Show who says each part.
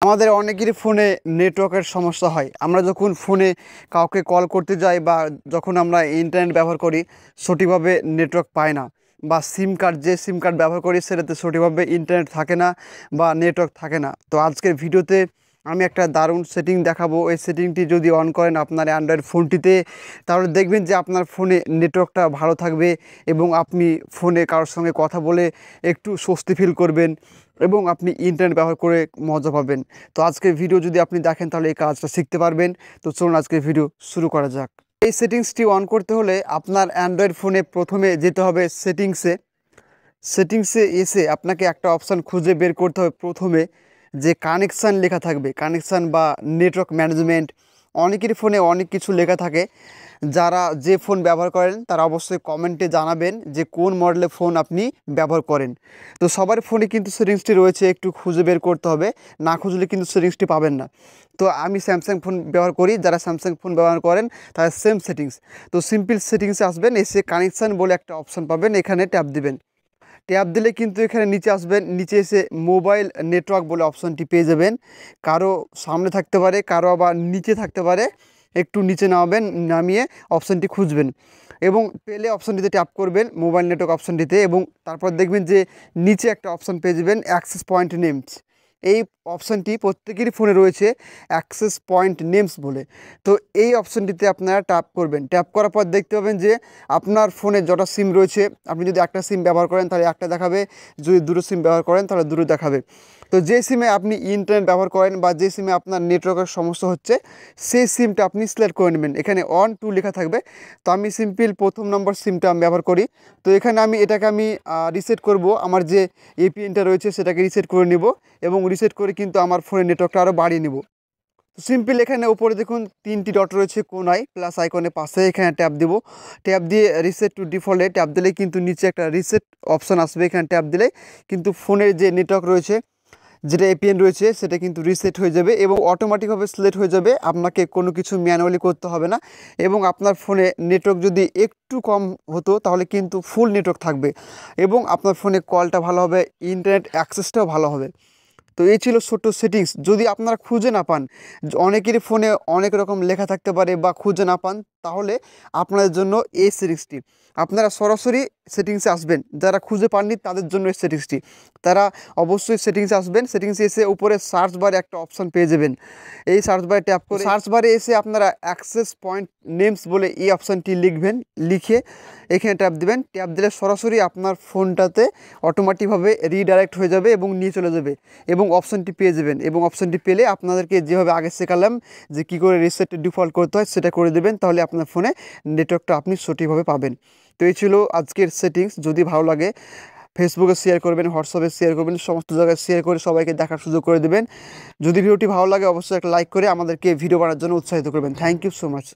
Speaker 1: আমাদের অনেকেরই ফোনে নেটওয়ার্কের সমস্যা হয়। আমরা যখন ফোনে কাউকে কল করতে যাই বা যখন আমরা ইন্টারনেট ব্যবহার করি, সঠিকভাবে নেটওয়ার্ক পায় না, বা সিম কার্ড ব্যবহার করি সেটাতে সঠিকভাবে ইন্টারনেট থাকে না বা নেটওয়ার্ক থাকে না। তো আজকের ভিডিওতে আমি একটা দারুণ সেটিং দেখাবো। এই সেটিংটি যদি অন করেন আপনার অ্যান্ড্রয়েড ফোনটিতে, তাহলে দেখবেন যে আপনার ফোনে নেটওয়ার্কটা ভালো থাকবে এবং আপনি ফোনে কারোর সঙ্গে কথা বলে একটু স্বস্তি ফিল করবেন এবং আপনি ইন্টারনেট ব্যবহার করে মজা পাবেন। তো আজকের ভিডিও যদি আপনি দেখেন তাহলে এই কাজটা শিখতে পারবেন। তো চলুন আজকের ভিডিও শুরু করা যাক। এই সেটিংসটি অন করতে হলে আপনার অ্যান্ড্রয়েড ফোনে প্রথমে যেতে হবে সেটিংসে এসে আপনাকে একটা অপশান খুঁজে বের করতে হবে। প্রথমে যে কানেকশান লেখা থাকবে, কানেকশান বা নেটওয়ার্ক ম্যানেজমেন্ট, অনেকের ফোনে অনেক কিছু লেখা থাকে। যারা যে ফোন ব্যবহার করেন তারা অবশ্যই কমেন্টে জানাবেন যে কোন মডেলের ফোন আপনি ব্যবহার করেন। তো সবার ফোনে কিন্তু সেটিংসটি রয়েছে, একটু খুঁজে বের করতে হবে, না খুঁজলে কিন্তু সেটিংসটি পাবেন না। তো আমি স্যামসাং ফোন ব্যবহার করি, যারা স্যামসাং ফোন ব্যবহার করেন তারা সেম সেটিংস। তো সিম্পল সেটিংসে আসবেন, এসে কানেকশান বলে একটা অপশান পাবেন, এখানে ট্যাপ দিবেন। ট্যাপ দিলে কিন্তু এখানে নিচে আসবেন, নিচে এসে মোবাইল নেটওয়ার্ক বলে অপশানটি পেয়ে যাবেন। কারো সামনে থাকতে পারে, কারো আবার নিচে থাকতে পারে। একটু নিচে নামাবেন, নামিয়ে অপশানটি খুঁজবেন এবং পেলে অপশানটিতে ট্যাপ করবেন, মোবাইল নেটওয়ার্ক অপশানটিতে, এবং তারপর দেখবেন যে নিচে একটা অপশান পেয়ে যাবেন অ্যাক্সেস পয়েন্ট নেমস। এই অপশানটি প্রত্যেকেরই ফোনে রয়েছে, অ্যাক্সেস পয়েন্ট নেমস বলে। তো এই অপশানটিতে আপনারা ট্যাপ করবেন। ট্যাপ করার পর দেখতে পাবেন যে আপনার ফোনে যটা সিম রয়েছে, আপনি যদি একটা সিম ব্যবহার করেন তাহলে একটা দেখাবে, যদি দুটো সিম ব্যবহার করেন তাহলে দুটো দেখাবে। তো যে সিমে আপনি ইন্টারনেট ব্যবহার করেন বা যে সিমে আপনার নেটওয়ার্কের সমস্যা হচ্ছে, সেই সিমটা আপনি সিলেক্ট করে নেবেন। এখানে 1 2 লেখা থাকবে। তো আমি সিম্পল প্রথম নম্বর সিমটা আমি ব্যবহার করি। তো এখানে এটাকে আমি রিসেট করব, আমার যে এপিএনটা রয়েছে সেটাকে রিসেট করে নেব এবং রিসেট করে কিন্তু আমার ফোনের নেটওয়ার্কটা আরও বাড়িয়ে নেব। সিম্পল এখানে উপরে দেখুন 3টি ডট রয়েছে কোনায়, প্লাস আইকনের পাশে, এখানে ট্যাপ দেব। ট্যাপ দিয়ে রিসেট টু ডিফল্টে ট্যাপ দিলে কিন্তু নিচে একটা রিসেট অপশান আসবে। এখানে ট্যাপ দিলে কিন্তু ফোনের যে নেটওয়ার্ক রয়েছে, যেটা এপিএন রয়েছে, সেটা কিন্তু রিসেট হয়ে যাবে এবং অটোমেটিকভাবে সিলেক্ট হয়ে যাবে। আপনাকে কোনো কিছু ম্যানুয়ালি করতে হবে না। এবং আপনার ফোনে নেটওয়ার্ক যদি একটু কম হতো তাহলে কিন্তু ফুল নেটওয়ার্ক থাকবে এবং আপনার ফোনে কলটা ভালো হবে, ইন্টারনেট অ্যাক্সেসটাও ভালো হবে। তো এই ছিল ছোট্ট সেটিংস। যদি আপনারা খুঁজে না পান, অনেকেরই ফোনে অনেক রকম লেখা থাকতে পারে বা খুঁজে না পান, তাহলে আপনাদের জন্য এই সেটিংসটি। আপনারা সরাসরি সেটিংসে আসবেন, যারা খুঁজে পাননি তাদের জন্য এই সেটিংসটি। তারা অবশ্যই সেটিংসে আসবেন, সেটিংসে এসে উপরে সার্চ বারে একটা অপশান পেয়ে যাবেন। এই সার্চ বারে ট্যাপ করে সার্চ বারে এসে আপনারা অ্যাক্সেস পয়েন্ট নেমস বলে এই অপশানটি লিখবেন, লিখে এখানে ট্যাপ দেবেন। ট্যাপ দিলে সরাসরি আপনার ফোনটাতে অটোমেটিকভাবে রিডাইরেক্ট হয়ে যাবে এবং নিয়ে চলে যাবে এবং অপশানটি পেয়ে যাবেন। এবং অপশানটি পেলে আপনাদেরকে যেভাবে আগে শেখালাম যে কী করে রিসেট ডিফল্ট করতে হয়, সেটা করে দেবেন, তাহলে আপনার ফোনে নেটওয়ার্কটা আপনি সঠিকভাবে পাবেন। তো এই ছিল আজকের সেটিংস। যদি ভালো লাগে ফেসবুকে শেয়ার করবেন, হোয়াটসঅ্যাপে শেয়ার করবেন, সমস্ত জায়গায় শেয়ার করে সবাইকে দেখার সুযোগ করে দেবেন। যদি ভিডিওটি ভালো লাগে অবশ্যই একটা লাইক করে আমাদেরকে ভিডিও বানানোর জন্য উৎসাহিত করবেন। Thank you so much.